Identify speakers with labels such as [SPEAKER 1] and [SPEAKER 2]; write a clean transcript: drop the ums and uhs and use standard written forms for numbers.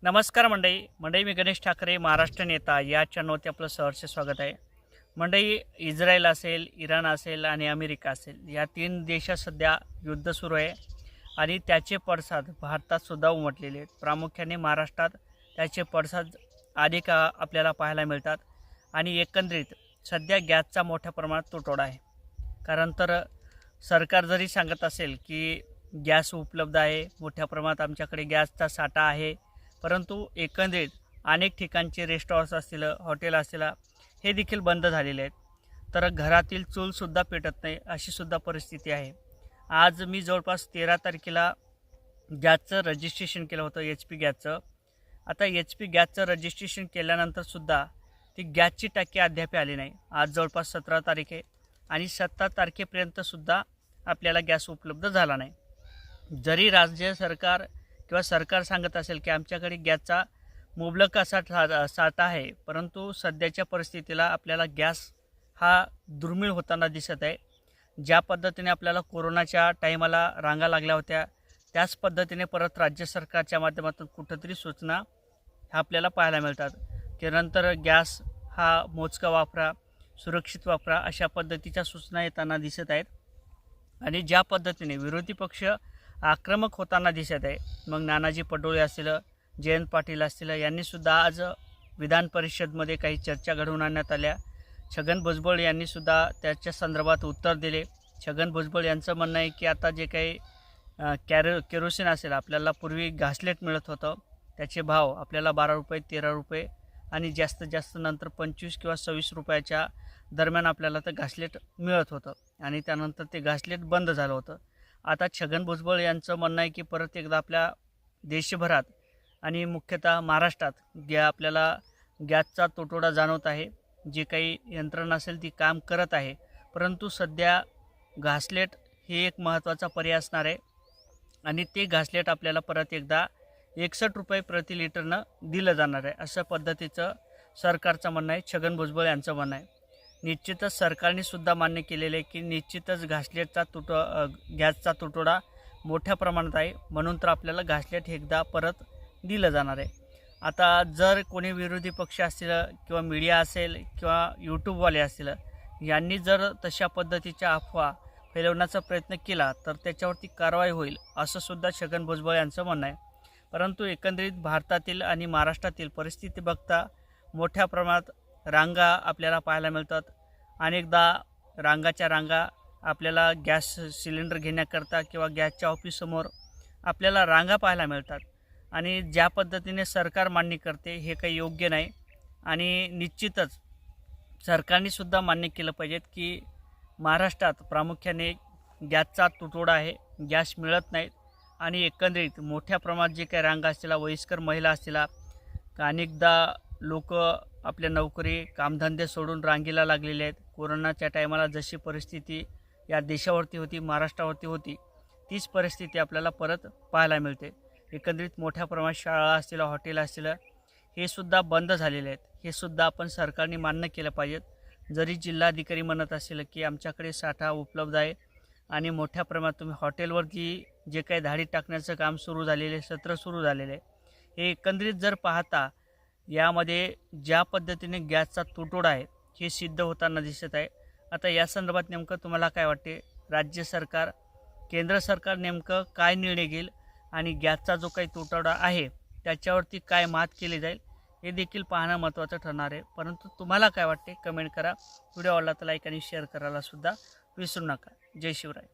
[SPEAKER 1] नमस्कार मंडळी मी गणेश ठाकरे महाराष्ट्र नेता या चॅनलवरती आपलं सहर्ष स्वागत आहे। मंडळी, इस्रायल असेल, इराण असेल आणि अमेरिका असेल या तीन देशात सध्या युद्ध सुरू आहे आणि त्याचे पडसाद भारतात सुद्धा उमटलेले आहेत। प्रामुख्याने महाराष्ट्रात त्याचे पडसाद अधिक आपल्याला पाहायला मिळतात आणि एकंदरीत सध्या गॅसचा मोठ्या प्रमाणात तुटवडा आहे। कारण तर सरकार जरी सांगत असेल की गॅस उपलब्ध आहे, मोठ्या प्रमाणात आमच्याकडे गॅसचा साठा आहे, परंतु एकंदरीत अनेक ठिकाणचे रेस्टॉरंट्स असतील, हॉटेल असतील, हे देखील बंद झालेले आहेत। तर घरातील चूलसुद्धा पेटत नाही अशी सुद्धा परिस्थिती आहे। आज मी जवळपास 13 तारखेला गॅसचं रजिस्ट्रेशन केलं होतं, HP गॅसचं। आता HP गॅसचं रजिस्ट्रेशन केल्यानंतरसुद्धा ती गॅसची टाकी अद्याप आली नाही। आज जवळपास 17 तारीख आहे आणि 17 तारखेपर्यंतसुद्धा आपल्याला गॅस उपलब्ध झाला नाही। जरी राज्य सरकार किंवा सरकार सांगत असेल की आमच्याकडे गॅसचा मुबलक असा साठा आहे, परंतु सध्याच्या परिस्थितीला आपल्याला गॅस हा दुर्मिळ होताना दिसत आहे। ज्या पद्धतीने आपल्याला कोरोनाच्या टाईमाला रांगा लागल्या होत्या, त्याच पद्धतीने परत राज्य सरकारच्या माध्यमातून कुठंतरी सूचना आपल्याला पाहायला मिळतात की नंतर गॅस हा मोजका वापरा, सुरक्षित वापरा, अशा पद्धतीच्या सूचना येताना दिसत आहेत। आणि ज्या पद्धतीने विरोधी पक्ष आक्रमक होताना दिसत आहे, मग नानाजी पटोले असतील, जयंत पाटील असतील, यांनीसुद्धा आज विधान परिषदमध्ये काही चर्चा घडवून आणण्यात आल्या। छगन भुजबळ यांनीसुद्धा त्याच्या संदर्भात उत्तर दिले। छगन भुजबळ यांचं म्हणणं आहे की आता जे काही केरोसिन असेल, आपल्याला पूर्वी घासलेट मिळत होतं, त्याचे भाव आपल्याला 12 रुपये, 13 रुपये आणि जास्तीत जास्त नंतर 25 किंवा 26 रुपयाच्या दरम्यान आपल्याला ते घासलेट मिळत होतं आणि त्यानंतर ते घासलेट बंद झालं होतं। आता छगन भुजबळ यांचं म्हणणं आहे की परत एकदा आपल्या देशभरात आणि मुख्यतः महाराष्ट्रात आपल्याला गॅसचा तुटवडा जाणवत आहे। जी काही यंत्रणा असेल ती काम करत आहे, परंतु सध्या घासलेट हे एक महत्त्वाचा पर्याय असणार आहे आणि ते घासलेट आपल्याला परत एकदा 61 रुपये प्रति लिटरनं दिलं जाणार आहे, अशा पद्धतीचं सरकारचं म्हणणं आहे, छगन भुजबळ यांचं म्हणणं आहे। निश्चितच सरकारने सुद्धा मान्य केलेले आहे की निश्चितच घासलेटचा गॅसचा तुटवडा मोठ्या प्रमाणात आहे, म्हणून तर आपल्याला घासलेट एकदा परत दिलं जाणार आहे। आता जर कोणी विरोधी पक्ष असतील किंवा मीडिया असेल किंवा यूट्यूबवाले असतील, यांनी जर तशा पद्धतीच्या अफवा फैलवण्याचा प्रयत्न केला तर त्याच्यावरती कारवाई होईल, असं सुद्धा छगन भुजबळ यांचं म्हणणं आहे। परंतु एकंदरीत भारतातील आणि महाराष्ट्रातील परिस्थिती बघता मोठ्या प्रमाणात रांगा आपल्याला पाहायला मिळतात। अनेकदा रांगाच्या रांगा आपल्याला गॅस सिलेंडर घेण्याकरता किंवा गॅसच्या ऑफिससमोर आपल्याला रांगा पाहायला मिळतात आणि ज्या पद्धतीने सरकार मान्य करते हे काही योग्य नाही। आणि निश्चितच सरकारने सुद्धा मान्य केलं पाहिजेत की महाराष्ट्रात प्रामुख्याने गॅसचा तुटवडा आहे, गॅस मिळत नाहीत आणि एकंदरीत मोठ्या प्रमाणात जे काही रांगा असतील, वयस्कर महिला असतील, अनेकदा लोक आपल्या नोकरी कामधंदे सोडून रांगेला लागलेले आहेत। कोरोनाच्या टायमाला जशी परिस्थिती या देशावरती होती, महाराष्ट्रावरती होती, तीच परिस्थिती आपल्याला परत पाहायला मिळते। एकंदरीत मोठ्या प्रमाणात शाळा असतील, हॉटेल असतील, हे सुद्धा बंद झालेले आहेत। हे सुद्धा आपण सरकारने मान्य केलं पाहिजेत। जरी जिल्हाधिकारी म्हणत असेल की आमच्याकडे साठा उपलब्ध आहे आणि मोठ्या प्रमाणात तुम्ही हॉटेलवरती जे काही धाडी टाकण्याचं काम सुरू झालेले, सत्र सुरू झालेले आहे, हे एकंदरीत जर पाहता यामध्ये ज्या पद्धतीने गॅसचा तुटवडा आहे हे सिद्ध होताना दिसत आहे। आता या संदर्भात नेमकं तुम्हाला काय वाटते? राज्य सरकार, केंद्र सरकार नेमकं काय निर्णय घेईल आणि गॅसचा जो काही तुटवडा आहे त्याच्यावरती काय मात केली जाईल हे देखील पाहणं महत्त्वाचं ठरणार आहे। परंतु तुम्हाला काय वाटते? कमेंट करा। व्हिडिओ आवडला तर लाईक आणि शेअर करायला सुद्धा विसरू नका। जय शिवराय।